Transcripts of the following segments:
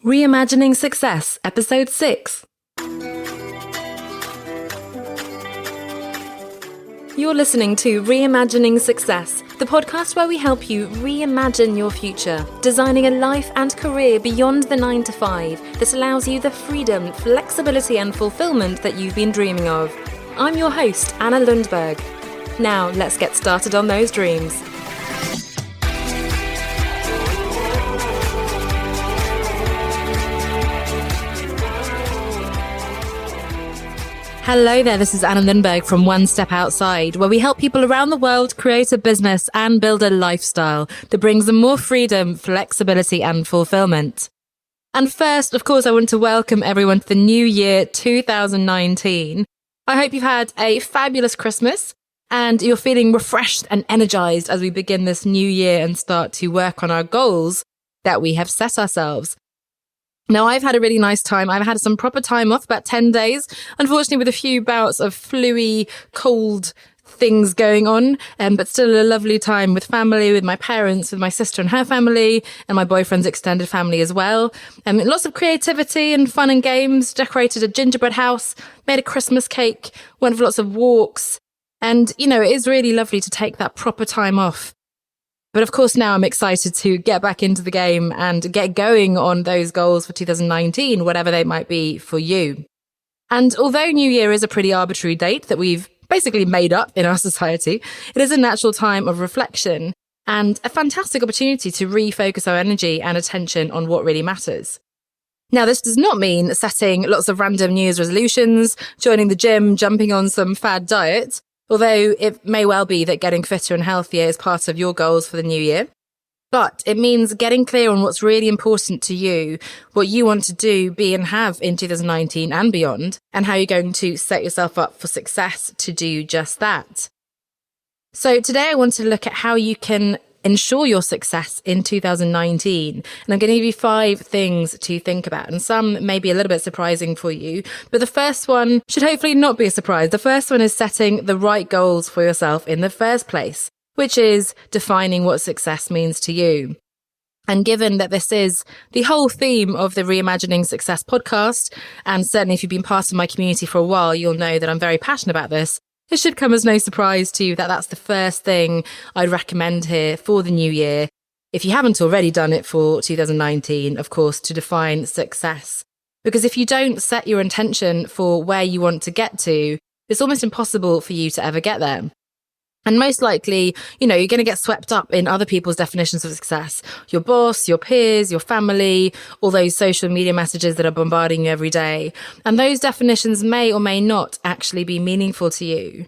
Reimagining Success, Episode 6. You're listening to Reimagining Success, the podcast where we help you reimagine your future, designing a life and career beyond the 9 to 5 that allows you the freedom, flexibility and fulfillment that you've been dreaming of. I'm your host, Anna Lundberg. Now, let's get started on those dreams. Hello there, this is Anna Lundberg from One Step Outside, where we help people around the world create a business and build a lifestyle that brings them more freedom, flexibility and fulfillment. And first, of course, I want to welcome everyone to the new year 2019. I hope you've had a fabulous Christmas and you're feeling refreshed and energized as we begin this new year and start to work on our goals that we have set ourselves. Now, I've had a really nice time. I've had some proper time off, about 10 days, unfortunately with a few bouts of flu-y, cold things going on, but still a lovely time with family, with my parents, with my sister and her family, and my boyfriend's extended family as well. Lots of creativity and fun and games, decorated a gingerbread house, made a Christmas cake, went for lots of walks. And, it is really lovely to take that proper time off. But of course, now I'm excited to get back into the game and get going on those goals for 2019, whatever they might be for you. And although New Year is a pretty arbitrary date that we've basically made up in our society, it is a natural time of reflection and a fantastic opportunity to refocus our energy and attention on what really matters. Now, this does not mean setting lots of random New Year's resolutions, joining the gym, jumping on some fad diet, although it may well be that getting fitter and healthier is part of your goals for the new year. But it means getting clear on what's really important to you, what you want to do, be and have in 2019 and beyond, and how you're going to set yourself up for success to do just that. So today I want to look at how you can ensure your success in 2019. And I'm going to give you 5 things to think about. And some may be a little bit surprising for you. But the first one should hopefully not be a surprise. The first one is setting the right goals for yourself in the first place, which is defining what success means to you. And given that this is the whole theme of the Reimagining Success podcast, and certainly if you've been part of my community for a while, you'll know that I'm very passionate about this. It should come as no surprise to you that that's the first thing I'd recommend here for the new year. If you haven't already done it for 2019, of course, to define success. Because if you don't set your intention for where you want to get to, it's almost impossible for you to ever get there. And most likely, you're going to get swept up in other people's definitions of success. Your boss, your peers, your family, all those social media messages that are bombarding you every day. And those definitions may or may not actually be meaningful to you.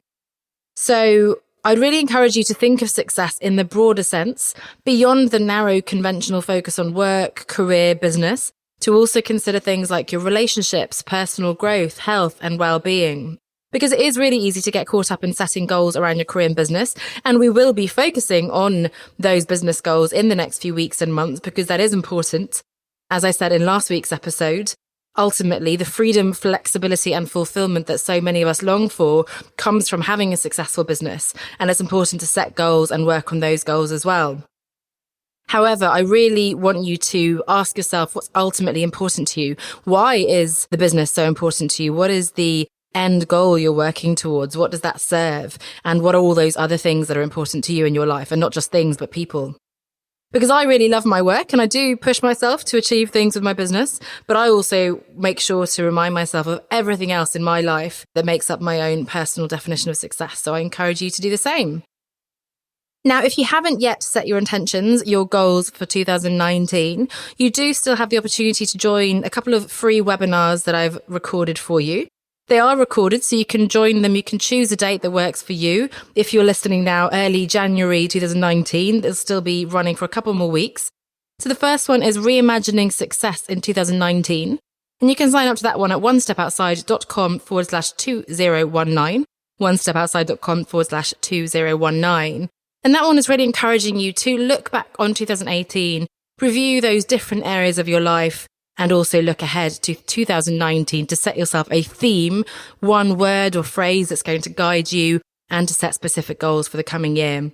So I'd really encourage you to think of success in the broader sense, beyond the narrow conventional focus on work, career, business, to also consider things like your relationships, personal growth, health, and well-being. Because it is really easy to get caught up in setting goals around your career and business. And we will be focusing on those business goals in the next few weeks and months because that is important. As I said in last week's episode, ultimately the freedom, flexibility and fulfillment that so many of us long for comes from having a successful business. And it's important to set goals and work on those goals as well. However, I really want you to ask yourself what's ultimately important to you. Why is the business so important to you? What is the end goal you're working towards? What does that serve? And what are all those other things that are important to you in your life? And not just things, but people. Because I really love my work and I do push myself to achieve things with my business, but I also make sure to remind myself of everything else in my life that makes up my own personal definition of success. So I encourage you to do the same. Now, if you haven't yet set your intentions, your goals for 2019, you do still have the opportunity to join a couple of free webinars that I've recorded for you. They are recorded, so you can join them. You can choose a date that works for you. If you're listening now, early January 2019, they'll still be running for a couple more weeks. So the first one is Reimagining Success in 2019. And you can sign up to that one at onestepoutside.com/2019, onestepoutside.com/2019. And that one is really encouraging you to look back on 2018, review those different areas of your life, and also look ahead to 2019 to set yourself a theme, one word or phrase that's going to guide you and to set specific goals for the coming year.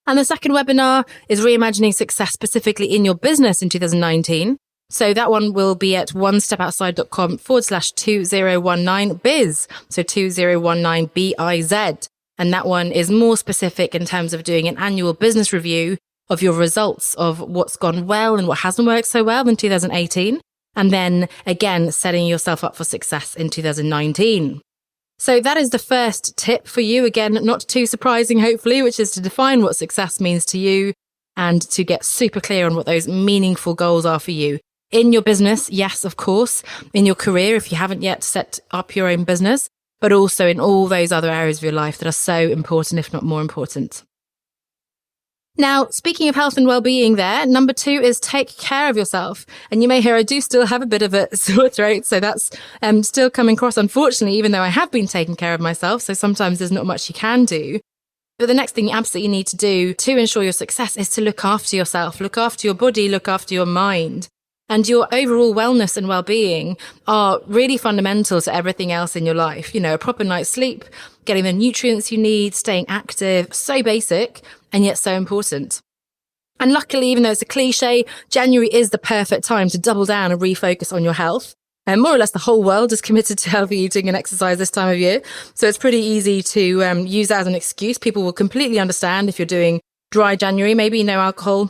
And the second webinar is Reimagining Success specifically in your business in 2019. So that one will be at onestepoutside.com/2019biz. So 2019biz. And that one is more specific in terms of doing an annual business review of your results of what's gone well and what hasn't worked so well in 2018. And then again, setting yourself up for success in 2019. So that is the first tip for you. Again, not too surprising, hopefully, which is to define what success means to you and to get super clear on what those meaningful goals are for you. In your business, yes, of course. In your career, if you haven't yet set up your own business, but also in all those other areas of your life that are so important, if not more important. Now, speaking of health and well-being there, number 2 is take care of yourself. And you may hear I do still have a bit of a sore throat, so that's still coming across, unfortunately, even though I have been taking care of myself. So sometimes there's not much you can do. But the next thing you absolutely need to do to ensure your success is to look after yourself, look after your body, look after your mind. And your overall wellness and well-being are really fundamental to everything else in your life. You know, a proper night's sleep, getting the nutrients you need, staying active, so basic and yet so important. And luckily, even though it's a cliche, January is the perfect time to double down and refocus on your health. And more or less the whole world is committed to healthy eating and exercise this time of year. So it's pretty easy to use that as an excuse. People will completely understand if you're doing dry January, maybe no alcohol,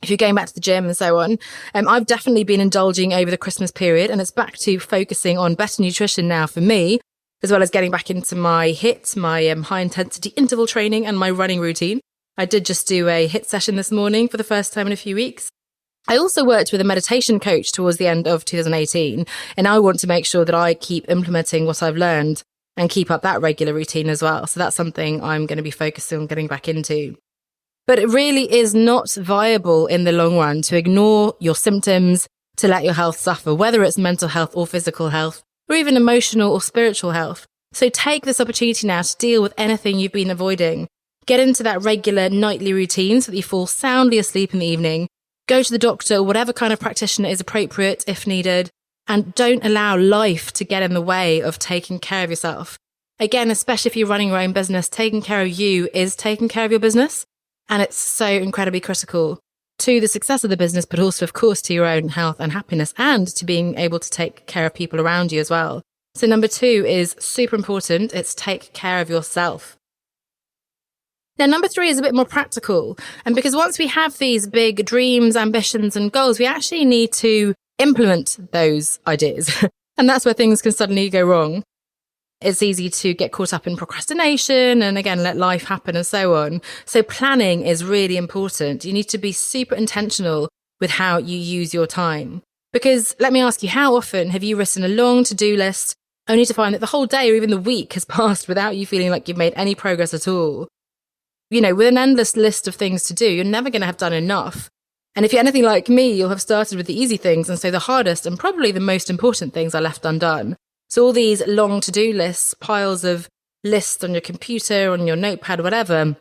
if you're going back to the gym and so on. I've definitely been indulging over the Christmas period, and it's back to focusing on better nutrition now for me, as well as getting back into my HIIT, my high intensity interval training and my running routine. I did just do a HIIT session this morning for the first time in a few weeks. I also worked with a meditation coach towards the end of 2018, and I want to make sure that I keep implementing what I've learned and keep up that regular routine as well. So that's something I'm going to be focusing on getting back into. But it really is not viable in the long run to ignore your symptoms, to let your health suffer, whether it's mental health or physical health, or even emotional or spiritual health. So take this opportunity now to deal with anything you've been avoiding. Get into that regular nightly routine so that you fall soundly asleep in the evening. Go to the doctor or whatever kind of practitioner is appropriate if needed. And don't allow life to get in the way of taking care of yourself. Again, especially if you're running your own business, taking care of you is taking care of your business. And it's so incredibly critical to the success of the business, but also, of course, to your own health and happiness and to being able to take care of people around you as well. So number 2 is super important. It's take care of yourself. Now, number 3 is a bit more practical. And because once we have these big dreams, ambitions and goals, we actually need to implement those ideas. And that's where things can suddenly go wrong. It's easy to get caught up in procrastination and again, let life happen and so on. So planning is really important. You need to be super intentional with how you use your time. Because let me ask you, how often have you written a long to-do list only to find that the whole day or even the week has passed without you feeling like you've made any progress at all? You know, with an endless list of things to do, you're never going to have done enough. And if you're anything like me, you'll have started with the easy things, and so the hardest and probably the most important things are left undone. So all these long to-do lists, piles of lists on your computer, on your notepad, whatever,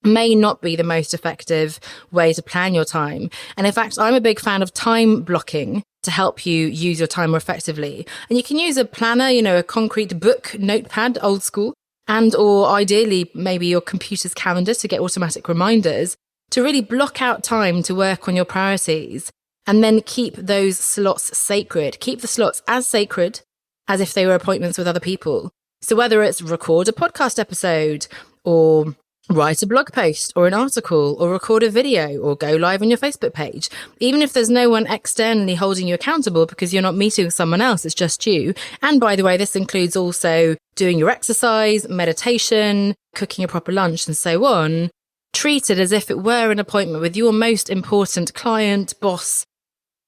may not be the most effective way to plan your time. And in fact, I'm a big fan of time blocking to help you use your time more effectively. And you can use a planner, you know, a concrete book, notepad, old school, and or ideally maybe your computer's calendar to get automatic reminders to really block out time to work on your priorities and then keep those slots sacred. Keep the slots as sacred as if they were appointments with other people. So whether it's record a podcast episode or write a blog post or an article or record a video or go live on your Facebook page, even if there's no one externally holding you accountable because you're not meeting with someone else, it's just you. And by the way, this includes also doing your exercise, meditation, cooking a proper lunch and so on. Treat it as if it were an appointment with your most important client, boss,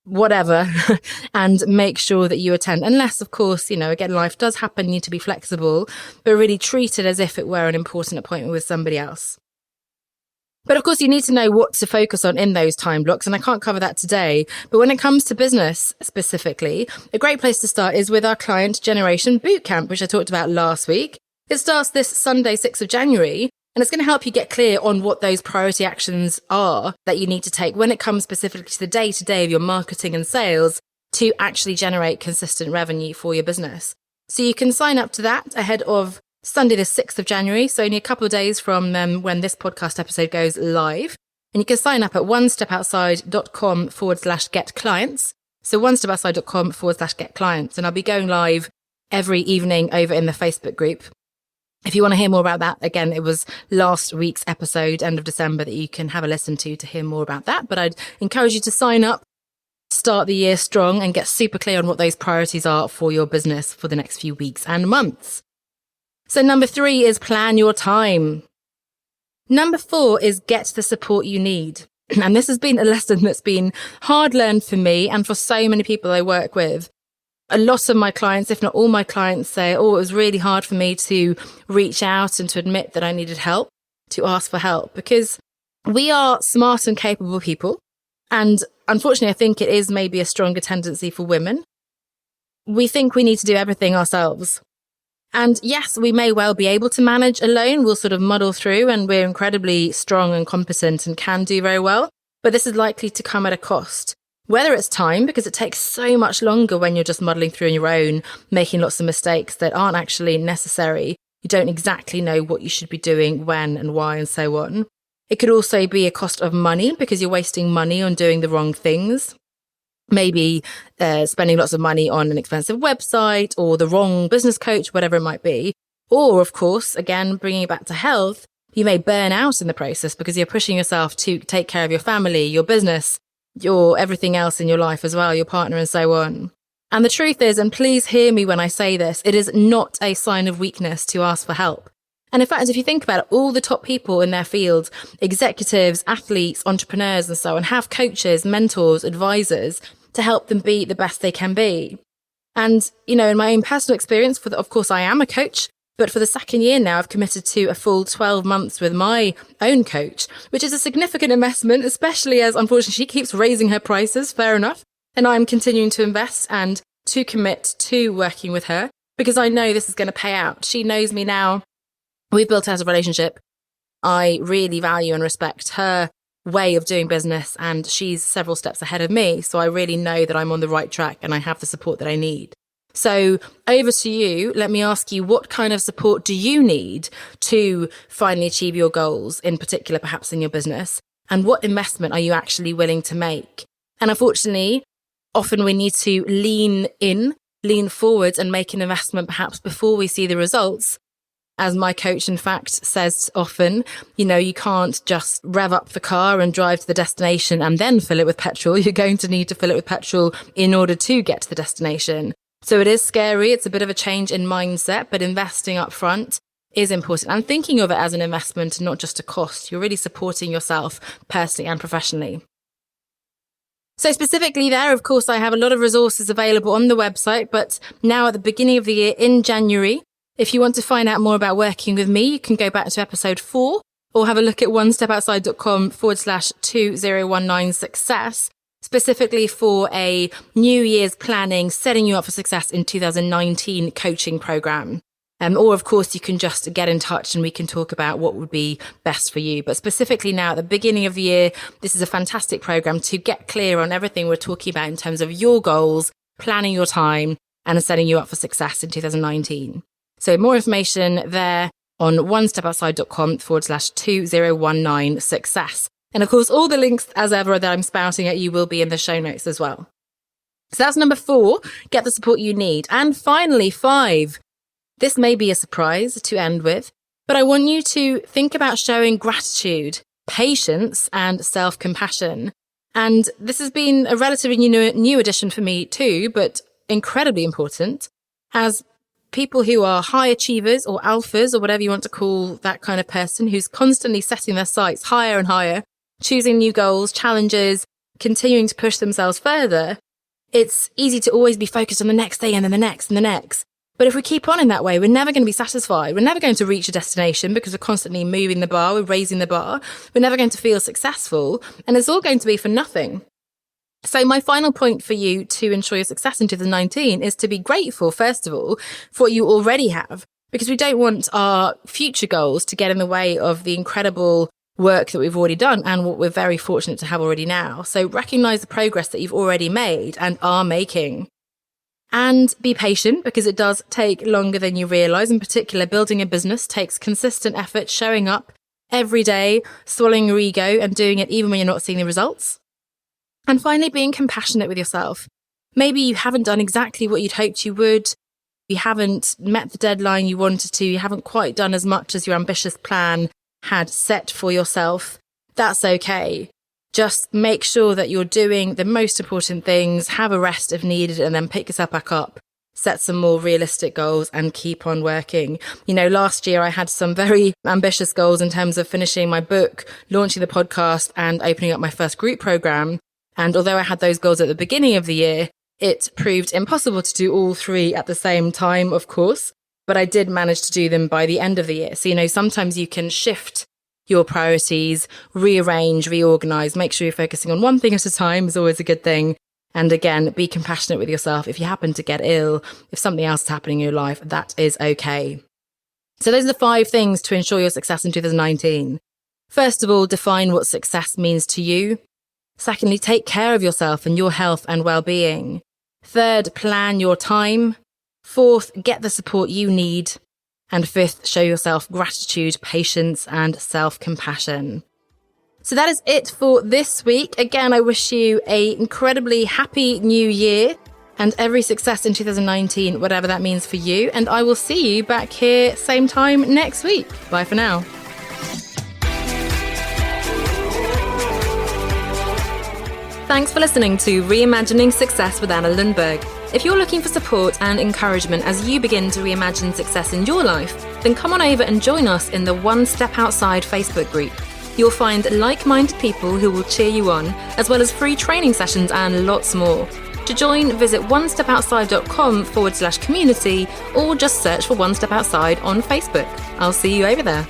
whatever, and make sure that you attend. Unless, of course, you know, again, life does happen, you need to be flexible, but really treat it as if it were an important appointment with somebody else. But of course, you need to know what to focus on in those time blocks, and I can't cover that today. But when it comes to business specifically, a great place to start is with our Client Generation Bootcamp, which I talked about last week. It starts this Sunday, 6th of January, and it's going to help you get clear on what those priority actions are that you need to take when it comes specifically to the day-to-day of your marketing and sales to actually generate consistent revenue for your business. So you can sign up to that ahead of Sunday, the 6th of January, so only a couple of days from when this podcast episode goes live. And you can sign up at onestepoutside.com/get clients. So onestepoutside.com/get clients. And I'll be going live every evening over in the Facebook group. If you want to hear more about that, again, it was last week's episode, end of December, that you can have a listen to hear more about that. But I'd encourage you to sign up, start the year strong, and get super clear on what those priorities are for your business for the next few weeks and months. So number 3 is plan your time. Number 4 is get the support you need. And this has been a lesson that's been hard learned for me and for so many people I work with. A lot of my clients, if not all my clients, say, it was really hard for me to reach out and to admit that I needed help, to ask for help, because we are smart and capable people. And unfortunately, I think it is maybe a stronger tendency for women. We think we need to do everything ourselves. And yes, we may well be able to manage alone. We'll sort of muddle through, and we're incredibly strong and competent and can do very well. But this is likely to come at a cost. Whether it's time, because it takes so much longer when you're just muddling through on your own, making lots of mistakes that aren't actually necessary. You don't exactly know what you should be doing, when and why, and so on. It could also be a cost of money, because you're wasting money on doing the wrong things. Maybe spending lots of money on an expensive website or the wrong business coach, whatever it might be. Or, of course, again, bringing it back to health, you may burn out in the process because you're pushing yourself to take care of your family, your business, your everything else in your life as well, your partner, and so on. And the truth is, and please hear me when I say this, it is not a sign of weakness to ask for help. And in fact, if you think about it, all the top people in their field, executives, athletes, entrepreneurs, and so on, have coaches, mentors, advisors to help them be the best they can be. And, in my own personal experience, of course, I am a coach, but for the second year now, I've committed to a full 12 months with my own coach, which is a significant investment, especially as, unfortunately, she keeps raising her prices, fair enough. And I'm continuing to invest and to commit to working with her because I know this is going to pay out. She knows me now. We've built out a relationship. I really value and respect her way of doing business, and she's several steps ahead of me. So I really know that I'm on the right track and I have the support that I need. So over to you. Let me ask you, what kind of support do you need to finally achieve your goals, in particular, perhaps in your business? And what investment are you actually willing to make? And unfortunately, often we need to lean forward and make an investment perhaps before we see the results. As my coach, in fact, says often, you can't just rev up the car and drive to the destination and then fill it with petrol. You're going to need to fill it with petrol in order to get to the destination. So it is scary. It's a bit of a change in mindset, but investing up front is important. And thinking of it as an investment and not just a cost. You're really supporting yourself personally and professionally. So specifically there, of course, I have a lot of resources available on the website, but now at the beginning of the year in January, if you want to find out more about working with me, you can go back to episode 4 or have a look at onestepoutside.com/2019 success, specifically for a New Year's planning, setting you up for success in 2019 coaching program. Or, of course, you can just get in touch and we can talk about what would be best for you. But specifically now at the beginning of the year, this is a fantastic program to get clear on everything we're talking about in terms of your goals, planning your time, and setting you up for success in 2019. So more information there on onestepoutside.com/2019 success. And of course, all the links as ever that I'm spouting at you will be in the show notes as well. So that's number 4, get the support you need. And finally, 5, this may be a surprise to end with, but I want you to think about showing gratitude, patience, and self-compassion. And this has been a relatively new addition for me too, but incredibly important as people who are high achievers or alphas or whatever you want to call that kind of person who's constantly setting their sights higher and higher, choosing new goals, challenges, continuing to push themselves further. It's easy to always be focused on the next thing and then the next and the next. But if we keep on in that way, we're never going to be satisfied. We're never going to reach a destination because we're constantly moving the bar, we're raising the bar. We're never going to feel successful, and it's all going to be for nothing. So my final point for you to ensure your success in 2019 is to be grateful, first of all, for what you already have, because we don't want our future goals to get in the way of the incredible work that we've already done and what we're very fortunate to have already now. So recognize the progress that you've already made and are making. And be patient, because it does take longer than you realize. In particular, building a business takes consistent effort, showing up every day, swallowing your ego and doing it even when you're not seeing the results. And finally, being compassionate with yourself. Maybe you haven't done exactly what you'd hoped you would. You haven't met the deadline you wanted to. You haven't quite done as much as your ambitious plan had set for yourself. That's okay. Just make sure that you're doing the most important things, have a rest if needed, and then pick yourself back up. Set some more realistic goals and keep on working. Last year I had some very ambitious goals in terms of finishing my book, launching the podcast, and opening up my first group program. And although I had those goals at the beginning of the year, it proved impossible to do all three at the same time, of course. But I did manage to do them by the end of the year. So, sometimes you can shift your priorities, rearrange, reorganize, make sure you're focusing on one thing at a time is always a good thing. And again, be compassionate with yourself. If you happen to get ill, if something else is happening in your life, that is okay. So those are the 5 things to ensure your success in 2019. First of all, define what success means to you. Secondly, take care of yourself and your health and well-being. Third, plan your time. Fourth, get the support you need. And fifth, show yourself gratitude, patience, and self-compassion. So that is it for this week. Again, I wish you an incredibly happy new year and every success in 2019, whatever that means for you. And I will see you back here same time next week. Bye for now. Thanks for listening to Reimagining Success with Anna Lundberg. If you're looking for support and encouragement as you begin to reimagine success in your life, then come on over and join us in the One Step Outside Facebook group. You'll find like-minded people who will cheer you on, as well as free training sessions and lots more. To join, visit onestepoutside.com/community or just search for One Step Outside on Facebook. I'll see you over there.